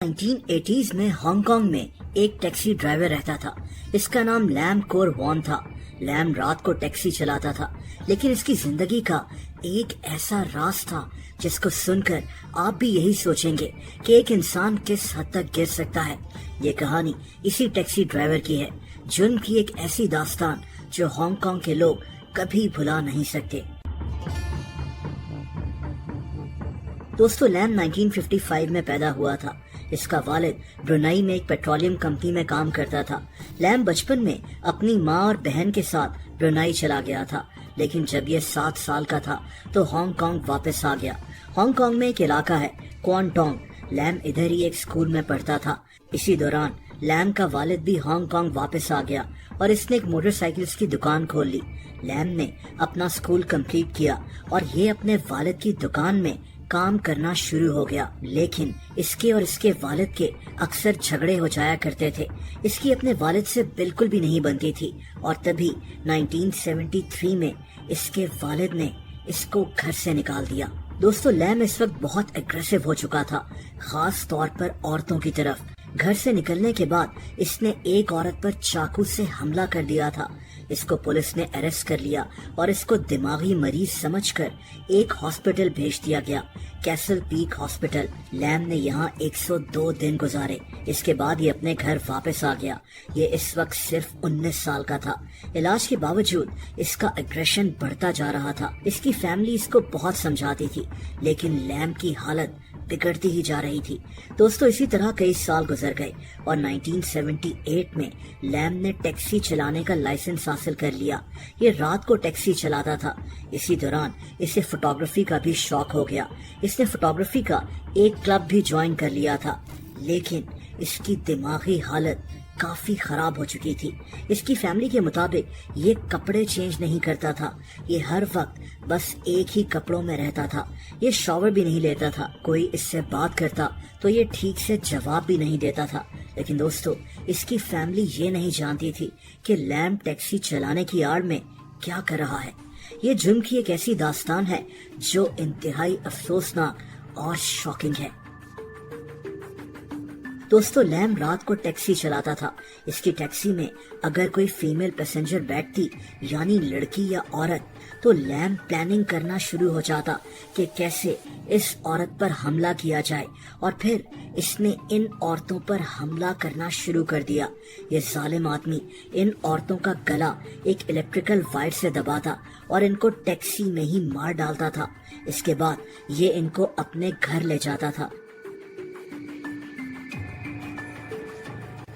1980s में Hong Kong में एक टैक्सी ड्राइवर रहता था। इसका नाम लैम कोर वॉन था। लैम रात को टैक्सी चलाता था, लेकिन इसकी जिंदगी का एक ऐसा राज था जिसको सुनकर आप भी यही सोचेंगे कि एक इंसान किस हद तक गिर सकता है। ये कहानी इसी टैक्सी ड्राइवर की है। जुर्म की एक ऐसी दास्तान जो हांगकांग के लोग कभी भुला नहीं सकते। दोस्तों, लैम 1955 में पैदा हुआ था। इसका वालिद ब्रुनाई में एक पेट्रोलियम कंपनी में काम करता था। लैम बचपन में अपनी माँ और बहन के साथ ब्रुनाई चला गया था, लेकिन जब ये 7 साल का था तो हांगकांग वापस आ गया। हांगकांग में एक इलाका है क्वांटोंग। लैम इधर ही एक स्कूल में पढ़ता था। इसी दौरान लैम का वालिद भी हांगकांग वापस आ गया और इसने एक मोटरसाइकिल्स की दुकान खोल ली। लैम ने अपना स्कूल कंप्लीट किया और ये अपने वालिद की दुकान में काम करना शुरू हो गया, लेकिन इसके और इसके वालिद के अक्सर झगड़े हो जाया करते थे। इसकी अपने वालिद से बिल्कुल भी नहीं बनती थी और तभी 1973 में इसके वालिद ने इसको घर से निकाल दिया। दोस्तों, लैम इस वक्त बहुत एग्रेसिव हो चुका था, खास तौर पर औरतों की तरफ। घर से निकलने के बाद इसने एक औरत पर चाकू से हमला कर दिया था। इसको पुलिस ने अरेस्ट कर लिया और इसको दिमागी मरीज समझकर एक हॉस्पिटल भेज दिया गया, कैसल पीक हॉस्पिटल। लैम ने यहाँ 102 दिन गुजारे। इसके बाद ये अपने घर वापस आ गया। ये इस वक्त सिर्फ 19 साल का था। इलाज के बावजूद इसका एग्रेशन बढ़ता जा रहा था। इसकी फैमिली इसको बहुत समझाती थी, लेकिन लैम की हालत बिगड़ती ही जा रही थी। दोस्तों, इसी तरह कई साल गुजर गए और 1978 में लैम ने टैक्सी चलाने का लाइसेंस हासिल कर लिया। ये रात को टैक्सी चलाता था। इसी दौरान इसे फोटोग्राफी का भी शौक हो गया। इसने फोटोग्राफी का एक क्लब भी ज्वाइन कर लिया था, लेकिन इसकी दिमागी हालत काफी खराब हो चुकी थी। इसकी फैमिली के मुताबिक ये कपड़े चेंज नहीं करता था। ये हर वक्त बस एक ही कपड़ों में रहता था। ये शॉवर भी नहीं लेता था। कोई इससे बात करता तो ये ठीक से जवाब भी नहीं देता था। लेकिन दोस्तों, इसकी फैमिली ये नहीं जानती थी कि लैम टैक्सी चलाने की आड़ में क्या कर रहा है। ये जुर्म की एक ऐसी दास्तान है जो इंतहाई अफसोसनाक और शॉकिंग है। दोस्तों, लैम रात को टैक्सी चलाता था। इसकी टैक्सी में अगर कोई फीमेल पैसेंजर बैठती, यानी लड़की या औरत, तो लैम प्लानिंग करना शुरू हो जाता कि कैसे इस औरत पर हमला किया जाए और फिर इसने इन औरतों पर हमला करना शुरू कर दिया। ये जालिम आदमी इन औरतों का गला एक इलेक्ट्रिकल वायर से दबाता और इनको टैक्सी में ही मार डालता था। इसके बाद ये इनको अपने घर ले जाता था।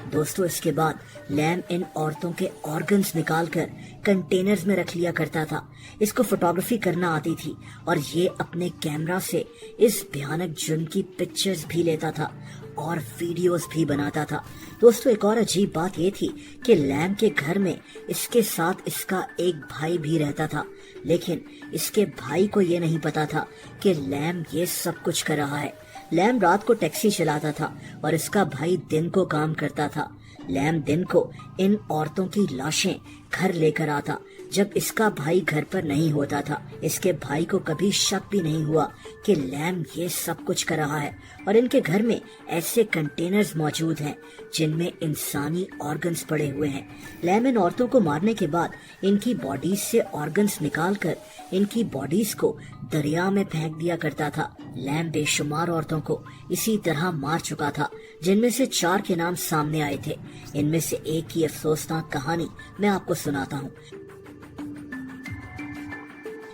दोस्तों, इसके बाद लैम इन औरतों के ऑर्गन्स निकालकर कंटेनर्स में रख लिया करता था। इसको फोटोग्राफी करना आती थी और ये अपने कैमरा से इस भयानक जुर्म की पिक्चर्स भी लेता था और वीडियोस भी बनाता था। दोस्तों, एक और अजीब बात ये थी कि लैम के घर में इसके साथ इसका एक भाई भी रहता था, लेकिन इसके भाई को ये नहीं पता था कि लैम ये सब कुछ कर रहा है। लैम रात को टैक्सी चलाता था और इसका भाई दिन को काम करता था। लैम दिन को इन औरतों की लाशें घर लेकर आता जब इसका भाई घर पर नहीं होता था। इसके भाई को कभी शक भी नहीं हुआ कि लैम ये सब कुछ कर रहा है और इनके घर में ऐसे कंटेनर्स मौजूद हैं जिनमें इंसानी ऑर्गन्स पड़े हुए हैं। लैम इन औरतों को मारने के बाद इनकी बॉडीज से ऑर्गन्स निकालकर इनकी बॉडीज को दरिया में फेंक दिया करता था। लैम बेशुमार औरतों को इसी तरह मार चुका था, जिनमें से 4 के नाम सामने आए थे। इनमें से एक की अफसोसनाक कहानी मैं आपको सुनाता हूँ।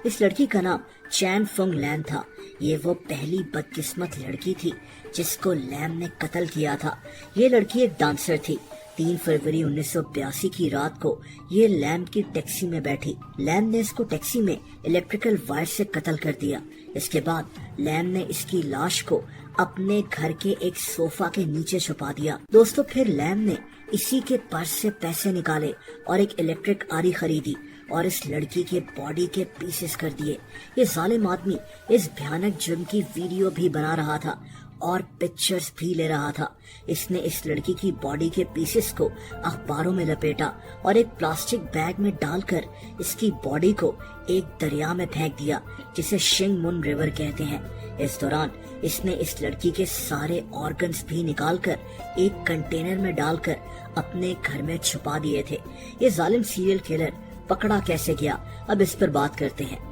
इस लड़की का नाम चैन फुंग लैन था। ये वो पहली बदकिस्मत लड़की थी जिसको लैम ने कत्ल किया था। ये लड़की एक डांसर थी। 3 फरवरी 1982 की रात को ये लैम की टैक्सी में बैठी। लैम ने इसको टैक्सी में इलेक्ट्रिकल वायर से कत्ल कर दिया। इसके बाद लैम ने इसकी लाश को अपने घर के एक सोफा के नीचे छुपा दिया। दोस्तों, फिर लैम ने इसी के पर्स से पैसे निकाले और एक इलेक्ट्रिक आरी खरीदी और इस लड़की के बॉडी के पीसेस कर दिए। ये जालिम आदमी इस भयानक जुर्म की वीडियो भी बना रहा था और पिक्चर्स भी ले रहा था। इसने इस लड़की की बॉडी के पीसेस को अखबारों में लपेटा और एक प्लास्टिक बैग में डालकर इसकी बॉडी को एक दरिया में फेंक दिया जिसे शिंगमुन रिवर कहते हैं। इस दौरान इसने इस लड़की के सारे ऑर्गन्स भी निकालकर एक कंटेनर में डालकर अपने घर में छुपा दिए थे। ये जालिम सीरियल किलर पकड़ा कैसे गया, अब इस पर बात करते हैं।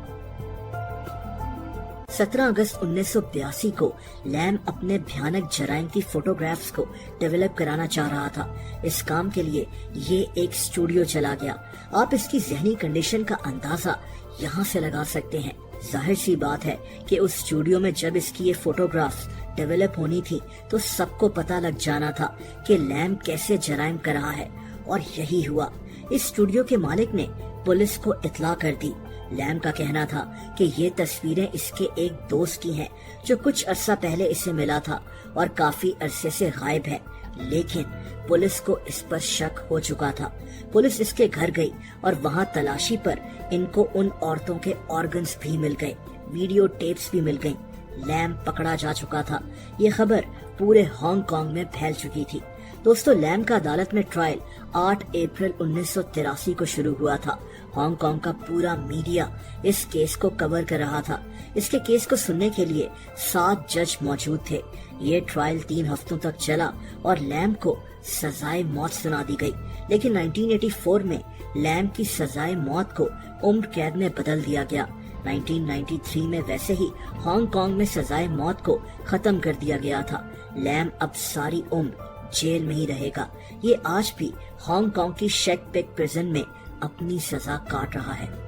17 अगस्त 1982 को लैम अपने भयानक जराइम की फोटोग्राफ्स को डेवलप कराना चाह रहा था। इस काम के लिए ये एक स्टूडियो चला गया। आप इसकी जहनी कंडीशन का अंदाजा यहाँ से लगा सकते हैं। जाहिर सी बात है कि उस स्टूडियो में जब इसकी ये फोटोग्राफ्स डेवलप होनी थी तो सबको पता लग जाना था कि लैम कैसे जराइम कर रहा है, और यही हुआ। इस स्टूडियो के मालिक ने पुलिस को इत्तला कर दी। लैम का कहना था कि ये तस्वीरें इसके एक दोस्त की हैं जो कुछ अरसा पहले इसे मिला था और काफी अरसे से गायब है, लेकिन पुलिस को इस पर शक हो चुका था। पुलिस इसके घर गई और वहाँ तलाशी पर इनको उन औरतों के ऑर्गन्स भी मिल गए, वीडियो टेप्स भी मिल गईं। लैम पकड़ा जा चुका था। ये खबर पूरे हांगकांग में फैल चुकी थी। दोस्तों, लैम का अदालत में ट्रायल 8 अप्रैल 1983 को शुरू हुआ था। हांगकांग का पूरा मीडिया इस केस को कवर कर रहा था। इसके केस को सुनने के लिए 7 जज मौजूद थे। ये ट्रायल 3 हफ्तों तक चला और लैम को सजाए मौत सुना दी गई, लेकिन 1984 में लैम की सजाए मौत को उम्र कैद में बदल दिया गया। 1993 में वैसे ही हांगकांग में सजाए मौत को खत्म कर दिया गया था। लैम अब सारी उम्र जेल में ही रहेगा। ये आज भी हांगकांग की शेक पेक प्रिजन में अपनी सजा काट रहा है।